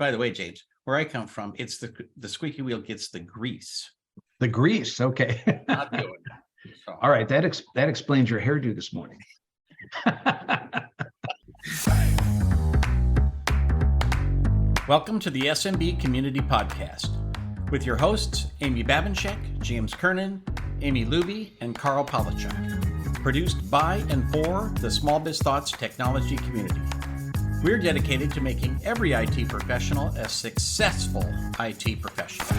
by the way, James, where I come from, it's the squeaky wheel gets the grease. The grease, okay. Not doing it. So. All right, that explains your hairdo this morning. Welcome to the SMB Community Podcast with your hosts, Amy Babinchek, James Kernan, Amy Luby, and Carl Palachuk. Produced by and for the Small Biz Thoughts technology community. We're dedicated to making every IT professional a successful IT professional.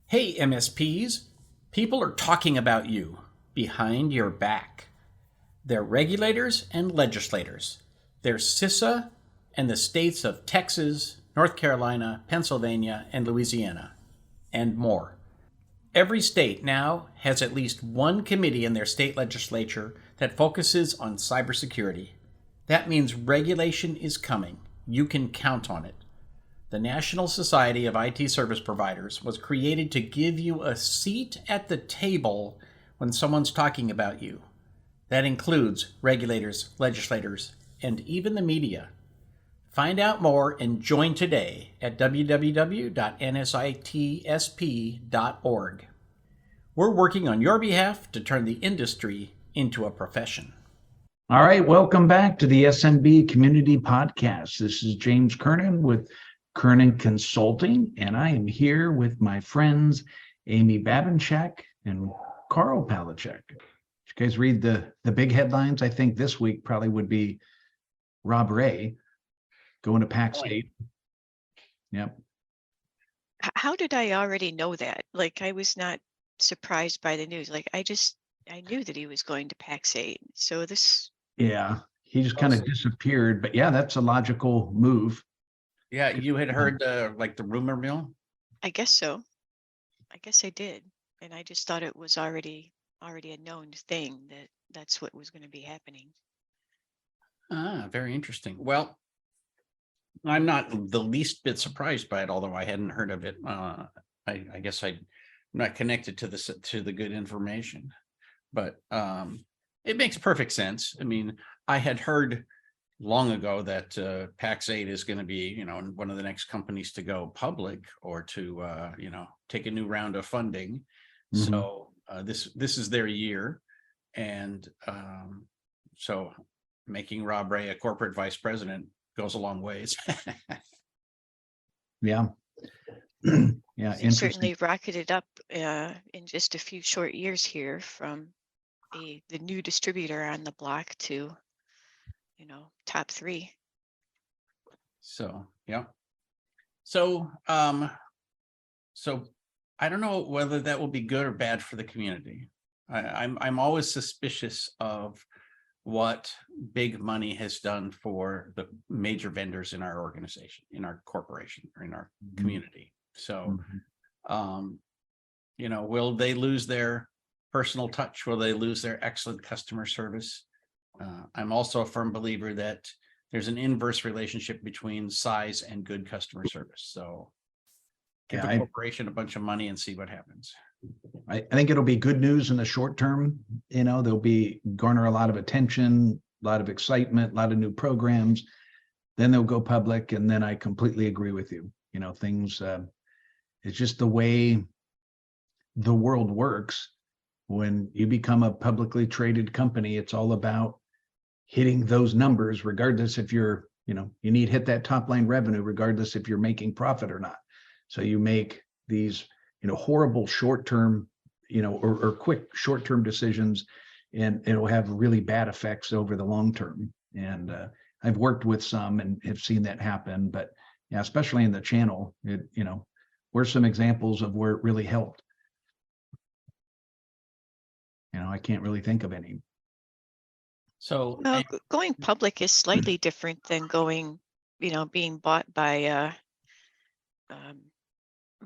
Hey MSPs, people are talking about you behind your back. They're regulators and legislators. They're CISA and the states of Texas, North Carolina, Pennsylvania, and Louisiana, and more. Every state now has at least one committee in their state legislature that focuses on cybersecurity. That means regulation is coming. You can count on it. The National Society of IT Service Providers was created to give you a seat at the table when someone's talking about you. That includes regulators, legislators, and even the media. Find out more and join today at www.nsitsp.org. We're working on your behalf to turn the industry into a profession. All right, welcome back to the SMB Community Podcast. This is James Kernan with Kernan Consulting, and I am here with my friends Amy Babinchek and Carl Palachuk. Did you guys read the big headlines? I think this week probably would be Rob Ray going to PAC State. Yep. How did I already know that? Like, I was not surprised by the news. Like, I knew that he was going to PAC State. So this. Yeah, he just kind of disappeared. But yeah, that's a logical move. Yeah, you had heard like the rumor mill? I guess so. I guess I did. And I just thought it was already a known thing that that's what was going to be happening. Ah, very interesting. Well, I'm not the least bit surprised by it, although I hadn't heard of it. I guess I'm not connected to the good information, but it makes perfect sense. I mean, I had heard long ago that PAC 8 is going to be, one of the next companies to go public or to, take a new round of funding. Mm-hmm. So this is their year, and so making Rob Ray a corporate vice president goes a long ways. Yeah. Yeah. He certainly rocketed up in just a few short years here from the new distributor on the block to, top 3. So, yeah. So I don't know whether that will be good or bad for the community. I'm always suspicious of what big money has done for the major vendors in our organization, in our corporation, or in our community. So, will they lose their personal touch? Will they lose their excellent customer service? I'm also a firm believer that there's an inverse relationship between size and good customer service. So give a corporation a bunch of money and see what happens. I think it'll be good news in the short term. They'll garner a lot of attention, a lot of excitement, a lot of new programs. Then they'll go public. And then I completely agree with you. Things, it's just the way the world works. When you become a publicly traded company, it's all about hitting those numbers, regardless if you need to hit that top line revenue, regardless if you're making profit or not. So you make these horrible short-term, or quick short-term decisions, and it'll have really bad effects over the long term. And I've worked with some and have seen that happen, but yeah, especially in the channel, where's some examples of where it really helped? I can't really think of any. So going public is slightly different than being bought by an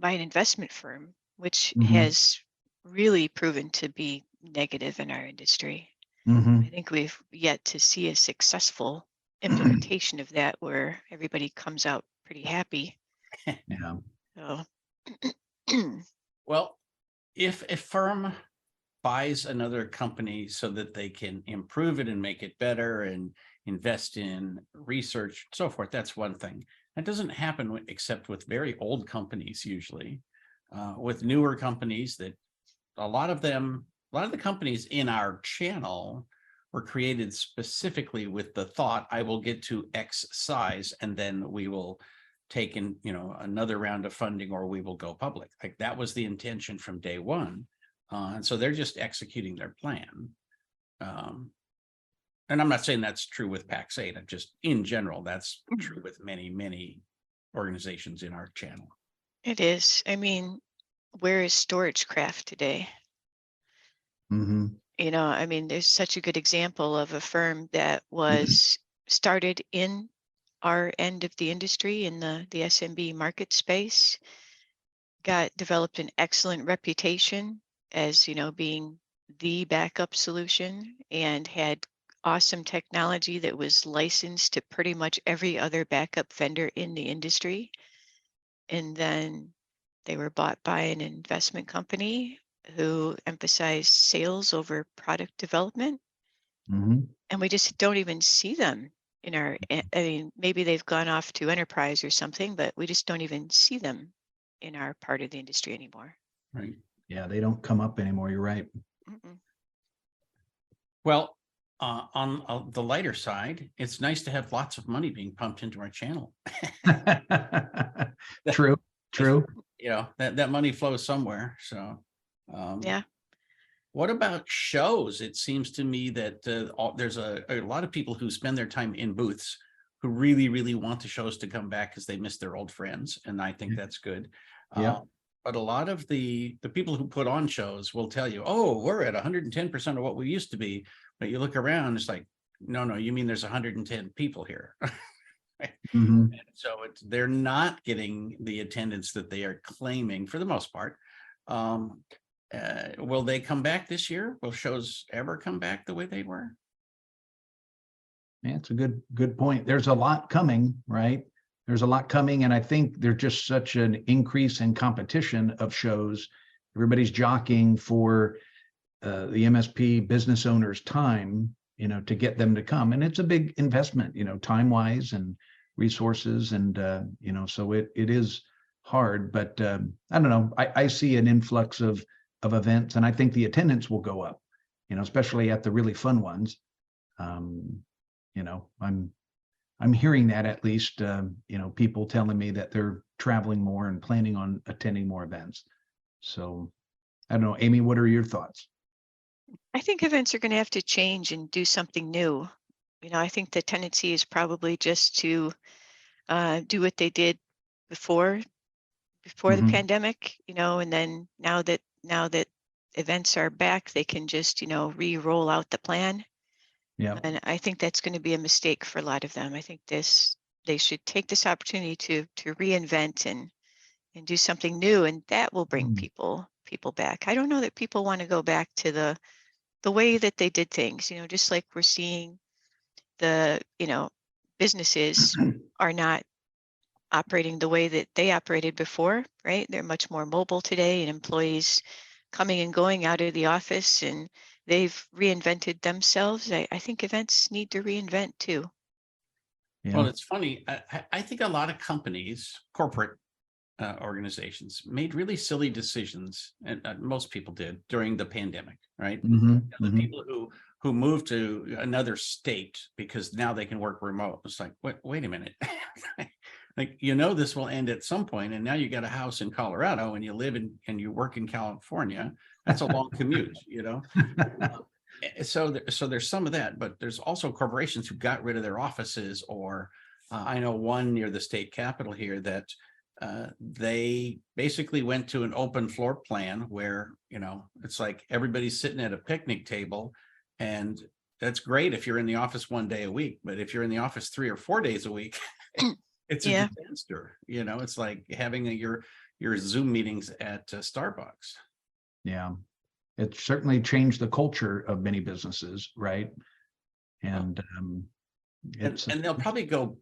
investment firm, which has really proven to be negative in our industry. I think we've yet to see a successful implementation of that where everybody comes out pretty happy. Yeah. So. Well, if a firm buys another company so that they can improve it and make it better and invest in research, so forth. That's one thing. That doesn't happen except with very old companies usually. With newer companies, that a lot of the companies in our channel were created specifically with the thought, I will get to X size and then we will take in, another round of funding, or we will go public. Like that was the intention from day one. And so they're just executing their plan. And I'm not saying that's true with PAX8. I'm just, in general, that's true with many, many organizations in our channel. It is. I mean, where is StorageCraft today? Mm-hmm. There's such a good example of a firm that was started in our end of the industry, in the SMB market space, developed an excellent reputation as, being the backup solution, and had awesome technology that was licensed to pretty much every other backup vendor in the industry. And then they were bought by an investment company who emphasized sales over product development. Mm-hmm. And we just don't even see them in our, maybe they've gone off to enterprise or something, but we just don't even see them in our part of the industry anymore. Right. Yeah, they don't come up anymore. You're right. Mm-mm. Well, on the lighter side, it's nice to have lots of money being pumped into our channel. True. That money flows somewhere. So, Yeah. What about shows? It seems to me that there's a lot of people who spend their time in booths who really, really want the shows to come back because they miss their old friends. And I think that's good. Yeah. But a lot of the people who put on shows will tell you, oh, we're at 110% of what we used to be. But you look around, it's like, no, you mean there's 110 people here. Mm-hmm. So they're not getting the attendance that they are claiming for the most part. Will they come back this year? Will shows ever come back the way they were? Yeah, it's a good point. There's a lot coming, right? There's a lot coming, and I think there's just such an increase in competition of shows. Everybody's jockeying for the MSP business owners' time, to get them to come, and it's a big investment, time-wise and resources, and so it is hard. But I don't know. I see an influx of events, and I think the attendance will go up, especially at the really fun ones. I'm hearing that, at least, people telling me that they're traveling more and planning on attending more events. So I don't know, Amy, what are your thoughts? I think events are going to have to change and do something new. I think the tendency is probably just to do what they did before the pandemic, and then now that events are back, they can just, re-roll out the plan. Yeah. And I think that's going to be a mistake for a lot of them. I think they should take this opportunity to reinvent and do something new, and that will bring people back. I don't know that people want to go back to the way that they did things, just like we're seeing the, businesses are not operating the way that they operated before, right? They're much more mobile today, and employees coming and going out of the office, and they've reinvented themselves. I think events need to reinvent too. Yeah. Well, it's funny. I think a lot of companies, corporate organizations, made really silly decisions, and most people did during the pandemic, right? The people who moved to another state because now they can work remote. It's like, wait a minute. Like, this will end at some point, and now you got a house in Colorado and you live in and you work in California. That's a long commute, So there's some of that, but there's also corporations who got rid of their offices, or I know one near the state capitol here that they basically went to an open floor plan where, it's like everybody's sitting at a picnic table, and that's great if you're in the office one day a week, but if you're in the office 3 or 4 days a week, it's a disaster. It's like having your Zoom meetings at Starbucks. Yeah, it certainly changed the culture of many businesses, right? And and they'll probably go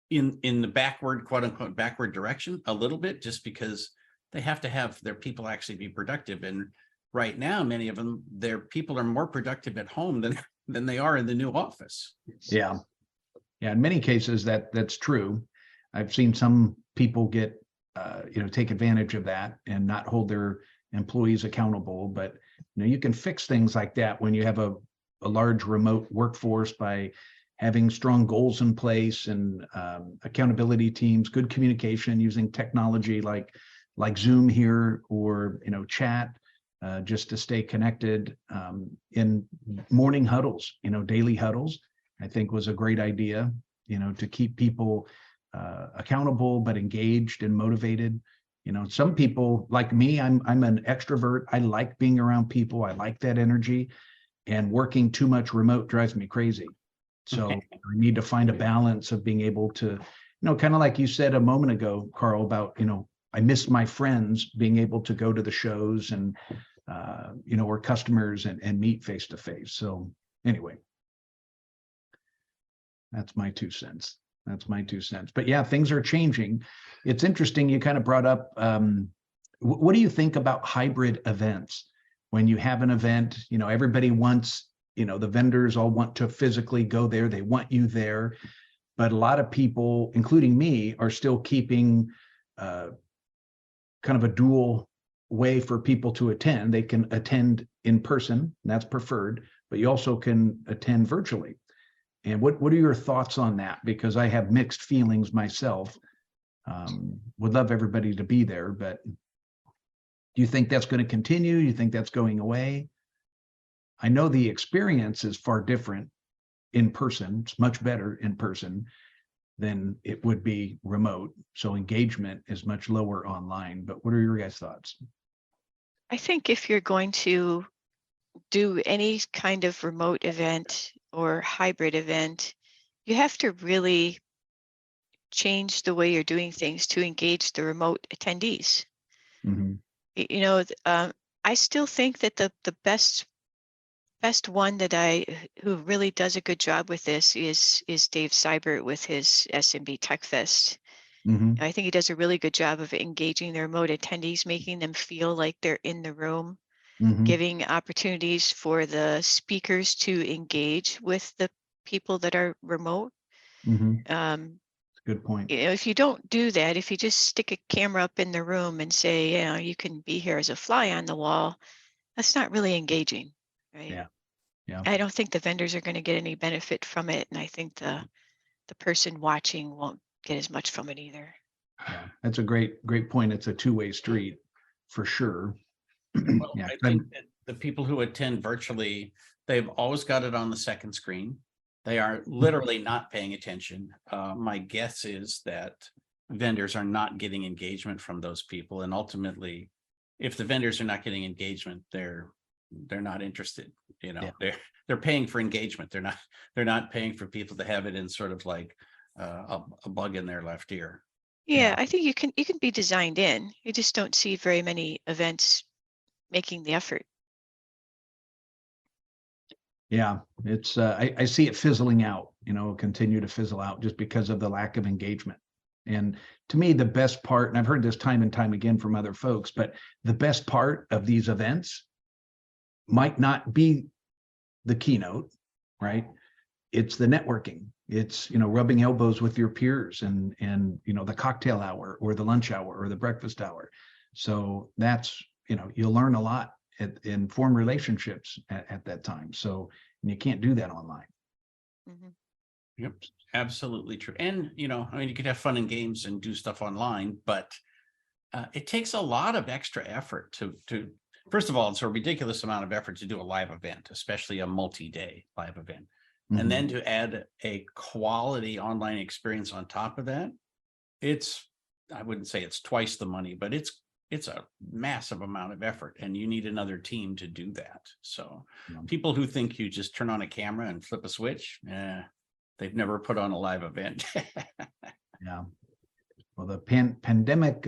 in the backward, quote unquote, backward direction a little bit, just because they have to have their people actually be productive. And right now, many of them, their people are more productive at home than than they are in the new office. Yeah. Yeah. In many cases, that's true. I've seen some people get, take advantage of that and not hold their employees accountable. But, you can fix things like that when you have a large remote workforce by having strong goals in place and accountability teams, good communication using technology like Zoom here or, chat, just to stay connected, in morning huddles, daily huddles, I think was a great idea, to keep people accountable, but engaged and motivated. Some people like me, I'm an extrovert. I like being around people. I like that energy, and working too much remote drives me crazy. So I need to find a balance of being able to, kind of like you said a moment ago, Carl, about, I miss my friends being able to go to the shows and, or customers and meet face to face. So anyway, that's my 2 cents. But yeah, things are changing. It's interesting. You kind of brought up, what do you think about hybrid events? When you have an event, everybody wants, the vendors all want to physically go there. They want you there. But a lot of people, including me, are still keeping kind of a dual way for people to attend. They can attend in person, and that's preferred, but you also can attend virtually. And what are your thoughts on that? Because I have mixed feelings myself. Would love everybody to be there, but do you think that's going to continue? Do you think that's going away? I know the experience is far different in person. It's much better in person than it would be remote. So engagement is much lower online. But what are your guys' thoughts? I think if you're going to do any kind of remote event or hybrid event, you have to really change the way you're doing things to engage the remote attendees. Mm-hmm. I still think that the best one who really does a good job with this is Dave Seibert with his SMB Tech Fest. Mm-hmm. I think he does a really good job of engaging the remote attendees, making them feel like they're in the room, Mm-hmm. giving opportunities for the speakers to engage with the people that are remote. Mm-hmm. Good point. If you don't do that, if you just stick a camera up in the room and say, you can be here as a fly on the wall, that's not really engaging, right? Yeah. Yeah. I don't think the vendors are going to get any benefit from it, and I think the person watching won't get as much from it either. Yeah, that's a great point. It's a two-way street for sure. Well, Yeah, I think that the people who attend virtually, they've always got it on the second screen. They are literally not paying attention. My guess is that vendors are not getting engagement from those people, and ultimately, if the vendors are not getting engagement, they're not interested. Yeah. They're paying for engagement. They're not paying for people to have it in sort of like a bug in their left ear. Yeah, I think you can be designed in. You just don't see very many events making the effort. Yeah, it's I see it fizzling out, continue to fizzle out just because of the lack of engagement. And to me, the best part, and I've heard this time and time again from other folks, but the best part of these events might not be the keynote, right? It's the networking. It's, rubbing elbows with your peers and the cocktail hour or the lunch hour or the breakfast hour. So that's, you'll learn a lot and form relationships at that time. So you can't do that online. Mm-hmm. Yep, absolutely true. And, you could have fun and games and do stuff online, but it takes a lot of extra effort to first of all, it's a ridiculous amount of effort to do a live event, especially a multi-day live event. Mm-hmm. And then to add a quality online experience on top of that, I wouldn't say it's twice the money, but it's a massive amount of effort, and you need another team to do that. So people who think you just turn on a camera and flip a switch, they've never put on a live event. Yeah. Well, the pandemic,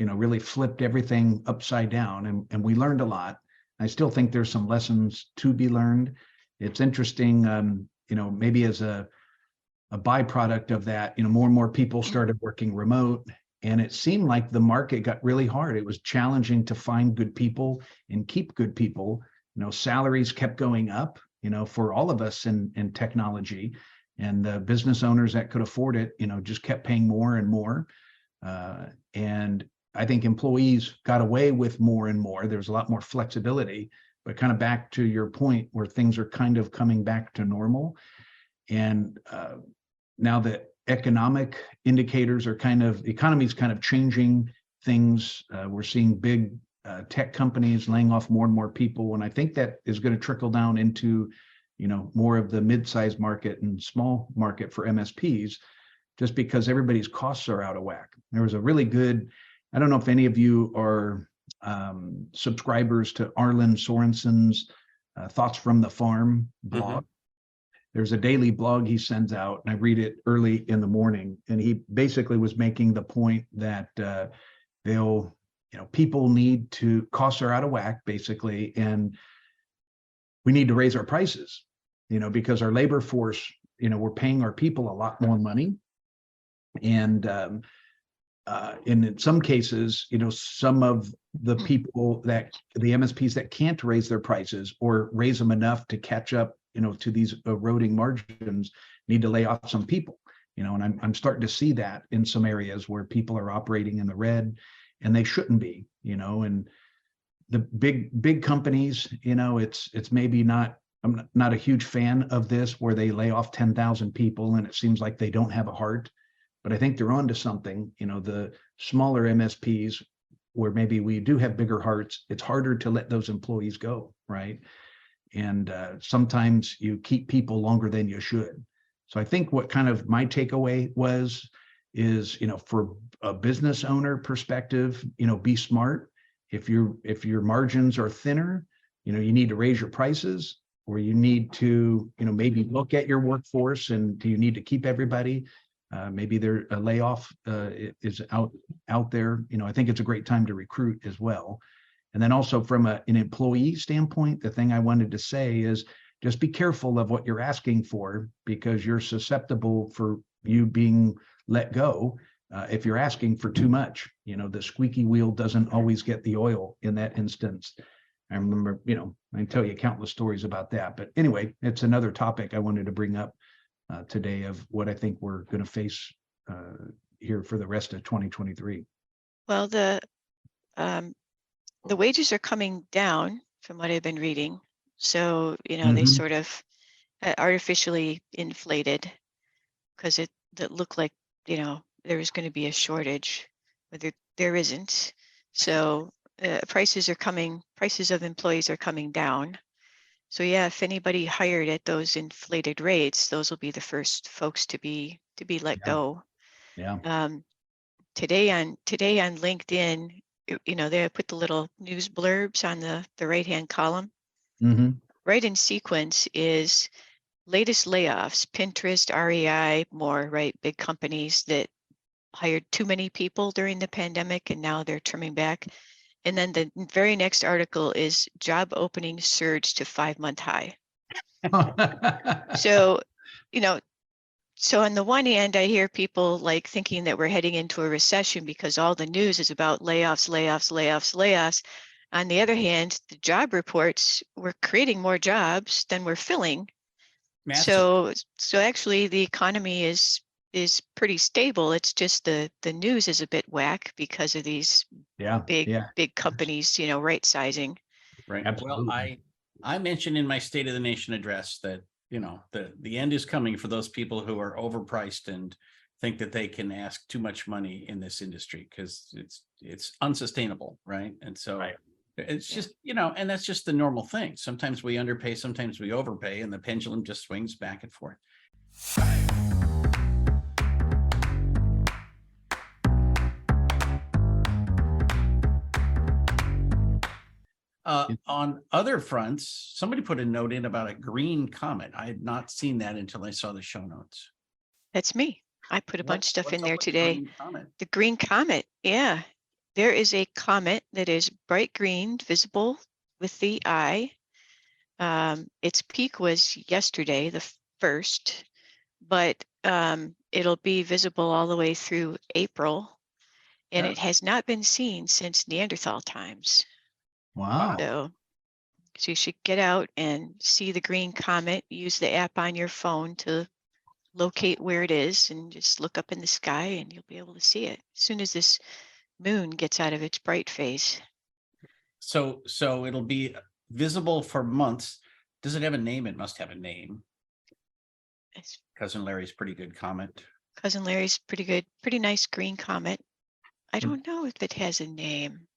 really flipped everything upside down, and we learned a lot. I still think there's some lessons to be learned. It's interesting, maybe as a byproduct of that, more and more people started working remote, and it seemed like the market got really hard. It was challenging to find good people and keep good people. Salaries kept going up, for all of us in technology. And the business owners that could afford it, just kept paying more and more. And I think employees got away with more and more. There's a lot more flexibility, but kind of back to your point where things are kind of coming back to normal. And now that economic indicators are the economy's kind of changing things. We're seeing big tech companies laying off more and more people. And I think that is going to trickle down into, more of the mid-sized market and small market for MSPs, just because everybody's costs are out of whack. There was a really good, I don't know if any of you are subscribers to Arlen Sorensen's Thoughts from the Farm blog. There's a daily blog he sends out, and I read it early in the morning. And he basically was making the point that people need to, costs are out of whack, basically, and we need to raise our prices, because our labor force, we're paying our people a lot more money. And in some cases, some of the people the MSPs that can't raise their prices or raise them enough to catch up, to these eroding margins, need to lay off some people, and I'm starting to see that in some areas where people are operating in the red and they shouldn't be, and the big companies, it's maybe not, I'm not a huge fan of this where they lay off 10,000 people and it seems like they don't have a heart, but I think they're onto something. The smaller MSPs where maybe we do have bigger hearts, it's harder to let those employees go, right? And sometimes you keep people longer than you should. So I think what kind of my takeaway is, for a business owner perspective, be smart. If your margins are thinner, you need to raise your prices, or you need to, maybe look at your workforce, and do you need to keep everybody? Maybe a layoff is out there. I think it's a great time to recruit as well. And then also from an employee standpoint, the thing I wanted to say is just be careful of what you're asking for, because you're susceptible for you being let go if you're asking for too much. The squeaky wheel doesn't always get the oil in that instance. I remember, I can tell you countless stories about that. But anyway, it's another topic I wanted to bring up today of what I think we're going to face here for the rest of 2023. Well, the wages are coming down from what I've been reading. So, they sort of artificially inflated because it looked like, there was going to be a shortage, but there isn't. So prices of employees are coming down. So yeah, if anybody hired at those inflated rates, those will be the first folks to be let go. Yeah. Today on LinkedIn, they put the little news blurbs on the right-hand column. Right in sequence is latest layoffs, Pinterest, REI, more, right? Big companies that hired too many people during the pandemic and now they're trimming back. And then the very next article is job openings surge to 5-month high. So, so on the one hand, I hear people like thinking that we're heading into a recession because all the news is about layoffs. On the other hand, the job reports, we're creating more jobs than we're filling. Massive. So actually the economy is pretty stable. It's just the news is a bit whack because of these big companies, right sizing. Right. Absolutely. Well, I mentioned in my State of the Nation address that, the end is coming for those people who are overpriced and think that they can ask too much money in this industry because it's unsustainable, right? And so it's just, and that's just the normal thing. Sometimes we underpay, sometimes we overpay, and the pendulum just swings back and forth. On other fronts, somebody put a note in about a green comet. I had not seen that until I saw the show notes. That's me. I put a bunch of stuff in there today. The Green Comet. Yeah. There is a comet that is bright green, visible with the eye. Its peak was yesterday, the 1st, but it'll be visible all the way through April. And it has not been seen since Neanderthal times. Wow. So So you should get out and see the Green Comet, use the app on your phone to locate where it is and just look up in the sky and you'll be able to see it as soon as this moon gets out of its bright phase. So it'll be visible for months. Does it have a name? It must have a name. It's Cousin Larry's pretty good comet. Cousin Larry's pretty good, pretty nice green comet. I don't know if it has a name.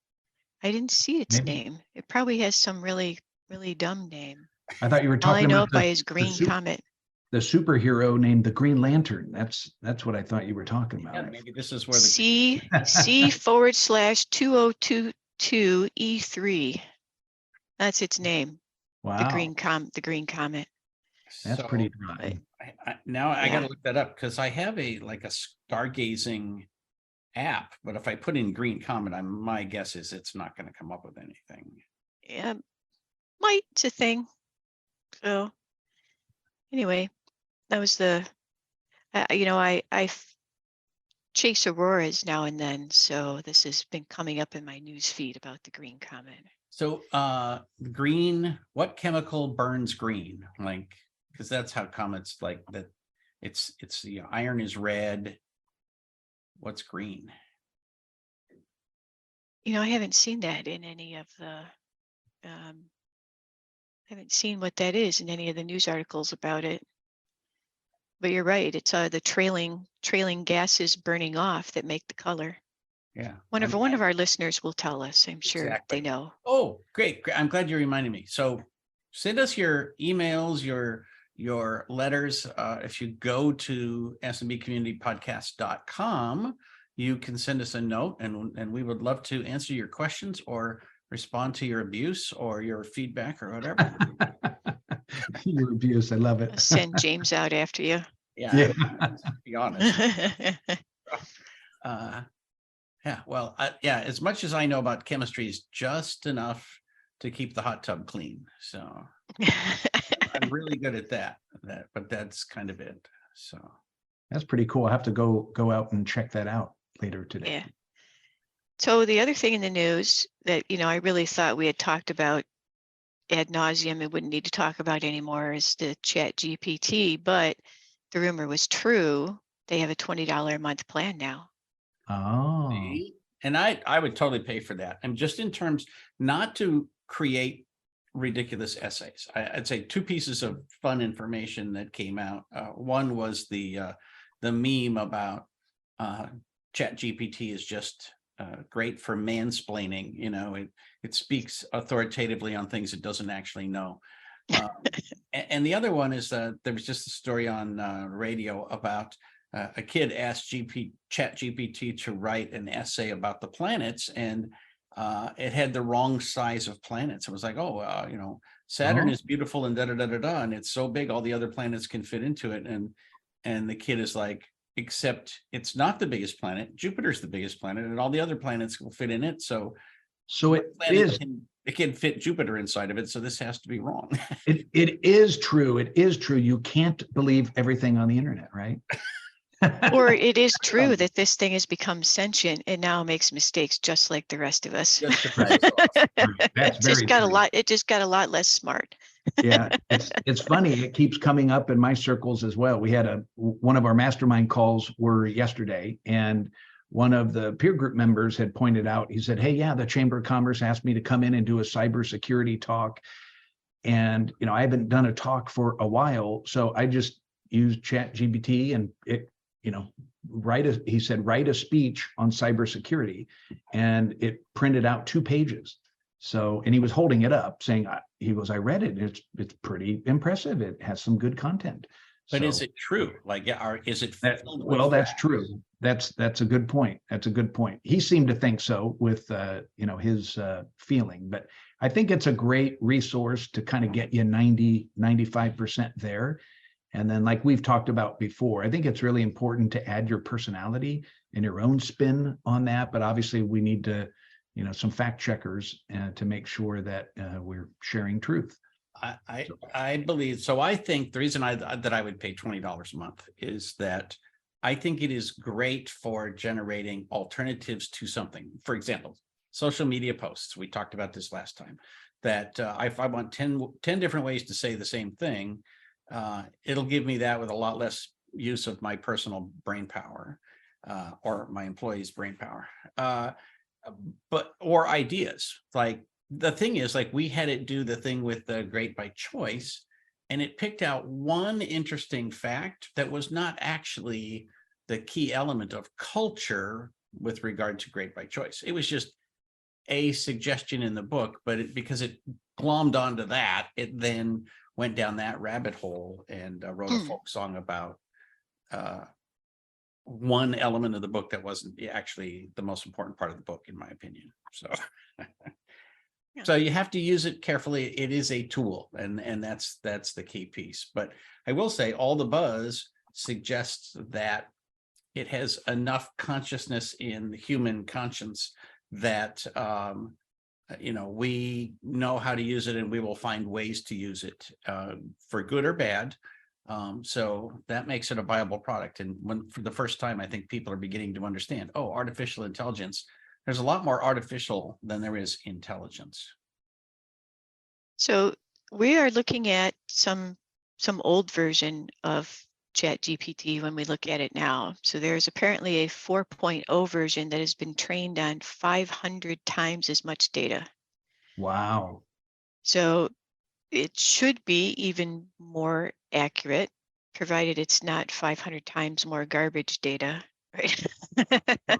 I didn't see its name. It probably has some really, really dumb name. I thought you were All I talking know about it by is Green Comet. the superhero named the Green Lantern. That's what I thought you were talking about. Yeah, maybe this is where the C/2022 E3. That's its name. Wow, The Green Comet. that's pretty dry. Now I got to look that up because I have a stargazing app, but if I put in Green Comet, my guess is it's not going to come up with anything. Yeah, it's a thing. So anyway, that was the, I chase auroras now and then, so this has been coming up in my news feed about the Green Comet. So green, what chemical burns green? Because that's how comets that. It's iron is red. What's green? I haven't seen that in any of the, I haven't seen what that is in any of the news articles about it. But you're right, it's the trailing gases burning off that make the color. Yeah. One of our listeners will tell us, I'm sure exactly. they know. Oh, great. I'm glad you reminded me. So send us your emails, your letters. If you go to smbcommunitypodcast.com, you can send us a note and we would love to answer your questions or respond to your abuse or your feedback or whatever. Your abuse, I love it. I'll send James out after you. Yeah. To be honest. Well, as much as I know about chemistry is just enough to keep the hot tub clean. So I'm really good at that, but that's kind of it. So that's pretty cool. I have to go out and check that out later today. Yeah. So the other thing in the news that, I really thought we had talked about ad nauseum and wouldn't need to talk about anymore is the ChatGPT, but the rumor was true. They have a $20 a month plan now. Oh. And I would totally pay for that. And just in terms, not to create ridiculous essays. I'd say two pieces of fun information that came out. One was the meme about ChatGPT is just great for mansplaining. It speaks authoritatively on things it doesn't actually know. And the other one is there was just a story on radio about a kid asked ChatGPT to write an essay about the planets, and it had the wrong size of planets. It was like, Saturn is beautiful and da-da-da-da-da, and it's so big all the other planets can fit into it. And the kid is like, except it's not the biggest planet. Jupiter's the biggest planet, and all the other planets will fit in it. So it can fit Jupiter inside of it. So this has to be wrong. It is true. It is true. You can't believe everything on the internet, right? Or it is true that this thing has become sentient and now makes mistakes just like the rest of us. It just got a lot less smart. Yeah, it's funny. It keeps coming up in my circles as well. We had one of our mastermind calls were yesterday, and one of the peer group members had pointed out, he said, hey, the Chamber of Commerce asked me to come in and do a cybersecurity talk. And, I haven't done a talk for a while. So I just used ChatGPT and it, write a speech on cybersecurity, and it printed out 2 pages. So, and he was holding it up saying, I read it. It's pretty impressive. It has some good content. But is it true? Is it? Well, that's true. That's a good point. That's a good point. He seemed to think so with, his feeling, but I think it's a great resource to kind of get you 95% there. And then, like we've talked about before, I think it's really important to add your personality and your own spin on that. But obviously we need to, some fact checkers to make sure that we're sharing truth. I believe so. I think the reason that I would pay $20 a month is that I think it is great for generating alternatives to something. For example, social media posts. We talked about this last time. that if I want 10 different ways to say the same thing, it'll give me that with a lot less use of my personal brain power or my employees' brain power. Or ideas. Like the thing is, like we had it do the thing with the Great by Choice, and it picked out one interesting fact that was not actually the key element of culture with regard to Great by Choice. It was just a suggestion in the book, but because it glommed onto that, it then went down that rabbit hole and wrote a folk song about one element of the book that wasn't actually the most important part of the book, in my opinion. So, so you have to use it carefully. It is a tool, and that's the key piece. But I will say, all the buzz suggests that it has enough consciousness in the human conscience that we know how to use it, and we will find ways to use it for good or bad. So that makes it a viable product. And when for the first time, I think people are beginning to understand, oh, artificial intelligence, there's a lot more artificial than there is intelligence. So we are looking at some old version of ChatGPT when we look at it now. So there's apparently a 4.0 version that has been trained on 500 times as much data. Wow. So it should be even more accurate, provided it's not 500 times more garbage data, right?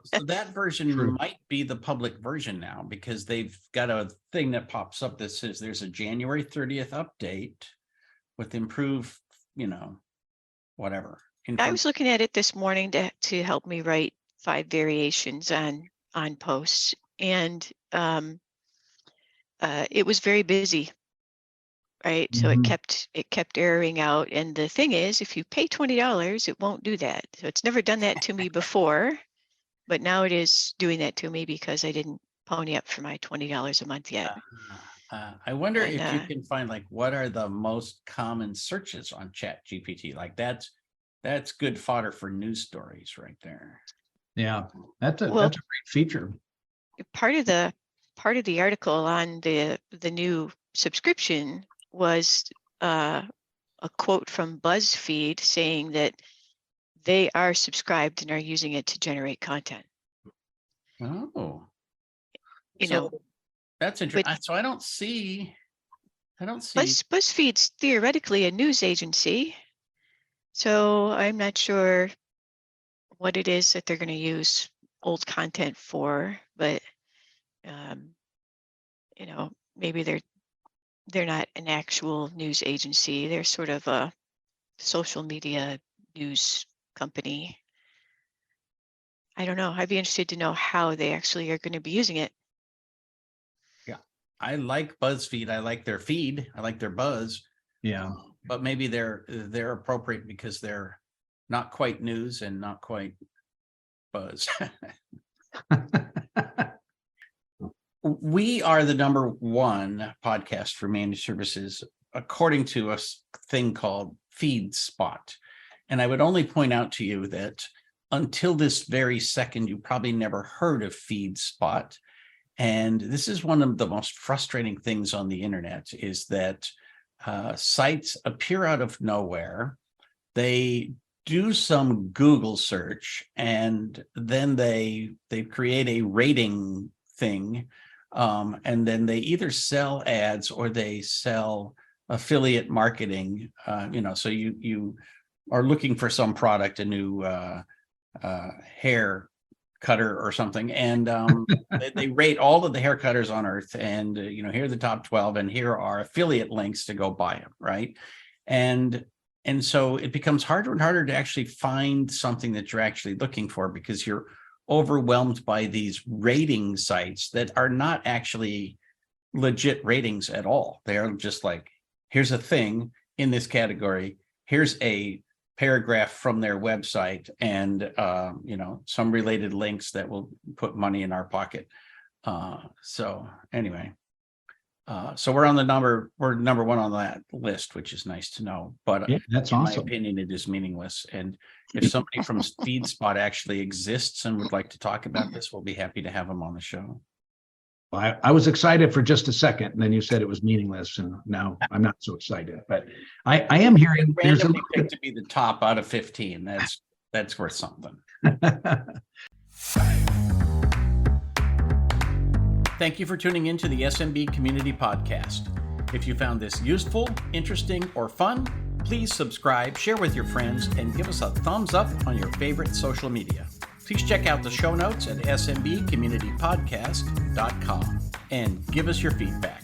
So that version might be the public version now, because they've got a thing that pops up that says there's a January 30th update with improved, whatever. I was looking at it this morning to help me write 5 variations on posts, and it was very busy. Right. So it kept erroring out. And the thing is, if you pay $20, it won't do that. So it's never done that to me before, but now it is doing that to me because I didn't pony up for my $20 a month yet. I wonder if you can find, like, what are the most common searches on ChatGPT? Like that's good fodder for news stories right there. Yeah, that's a great feature. Part of the article on the new subscription was a quote from BuzzFeed saying that they are subscribed and are using it to generate content. Oh, so that's interesting. So I don't see. BuzzFeed's theoretically a news agency, so I'm not sure what it is that they're going to use old content for, but maybe they're not an actual news agency. They're sort of a social media news company. I don't know. I'd be interested to know how they actually are going to be using it. Yeah, I like BuzzFeed. I like their feed. I like their buzz. Yeah, but maybe they're appropriate because they're not quite news and not quite buzz. We are the #1 podcast for managed services, according to a thing called FeedSpot. And I would only point out to you that until this very second, you probably never heard of FeedSpot. And this is one of the most frustrating things on the internet, is that sites appear out of nowhere. They do some Google search, and then they create a rating thing. And then they either sell ads or they sell affiliate marketing. So you are looking for some product, a new hair cutter or something, and they rate all of the hair cutters on earth, and here are the top 12, and here are affiliate links to go buy them, right? And so it becomes harder and harder to actually find something that you're actually looking for, because you're overwhelmed by these rating sites that are not actually legit ratings at all. They are just like, here's a thing in this category, here's a paragraph from their website, and some related links that will put money in our pocket. So anyway, so we're on we're #1 on that list, which is nice to know. But yeah, that's in awesome. my opinion, it is meaningless. And if somebody from FeedSpot actually exists and would like to talk about this, we'll be happy to have them on the show. I was excited for just a second, and then you said it was meaningless, and now I'm not so excited. But I am hearing there's a randomly picked to be the top out of 15. That's worth something. Thank you for tuning in to the SMB Community Podcast. If you found this useful, interesting, or fun, please subscribe, share with your friends, and give us a thumbs up on your favorite social media. Please check out the show notes at smbcommunitypodcast.com and give us your feedback.